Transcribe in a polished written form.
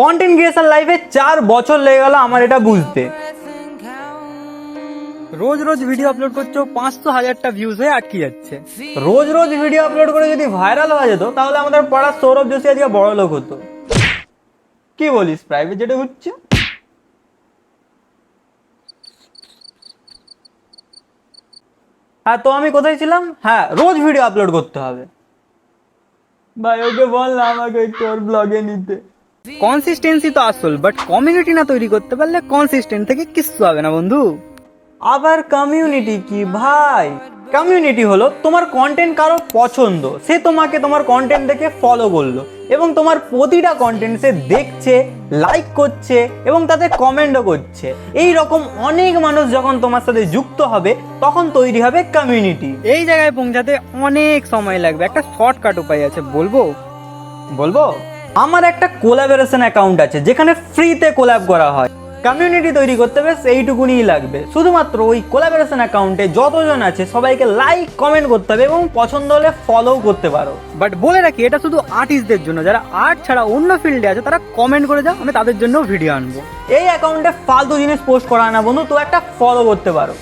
Content creation লাইফে 4 বছর লেগে গেল আমার এটা বুঝতে। রোজ রোজ ভিডিও আপলোড করছো, 500,000টা ভিউজ হয়ে আটকে যাচ্ছে। রোজ রোজ ভিডিও আপলোড করে যদি ভাইরাল হয়ে যেত তাহলে আমাদের পাড়ার সৌরভ যোশী আজকে বড় লোক হতো। কি বলিস প্রাইভেট যেটা হচ্ছে? হ্যাঁ, তো আমি কোথায় ছিলাম? হ্যাঁ, রোজ ভিডিও আপলোড করতে হবে। ভাই ওকে বল না আমাকে একটু ওর ব্লগে নিতে। কনসিস্টেন্সি তো আসল, বাট কমিউনিটি না তৈরি করতে পারলে কনসিস্টেন্ট থেকে কিচ্ছু হবে না বন্ধু। আবার কমিউনিটি কি ভাই? কমিউনিটি হলো তোমার কন্টেন্ট কারো পছন্দ, সে তোমাকে তোমার কন্টেন্ট দেখে ফলো করলো এবং তোমার প্রতিটা কন্টেন্ট সে দেখছে, লাইক করছে এবং তাতে কমেন্টও করছে। এই রকম অনেক মানুষ যখন তোমার সাথে যুক্ত হবে তখন তৈরি হবে কমিউনিটি। এই জায়গায় পৌঁছাতে অনেক সময় লাগবে, একটা শর্টকাট উপায় আছে, বলবো? বলবো? আমার একটা কোলাবোরেশন অ্যাকাউন্ট আছে যেখানে ফ্রিতে কোলাব করা হয়। কমিউনিটি তৈরি করতে বেশ এইটুকুনিই লাগবে, শুধুমাত্র ওই কোলাবোরেশন অ্যাকাউন্টে যতজন আছে সবাইকে লাইক কমেন্ট করতে হবে এবং পছন্দ হলে ফলোও করতে পারো। বাট বলে রাখি, এটা শুধু আর্টিস্টদের জন্য, যারা আর্ট ছাড়া অন্য ফিল্ডে আছে তারা কমেন্ট করে যাও, আমি তাদের জন্য ভিডিও আনবো। এই অ্যাকাউন্টে ফালতু জিনিস পোস্ট করা না বন্ধু, তো একটা ফলো করতে পারো।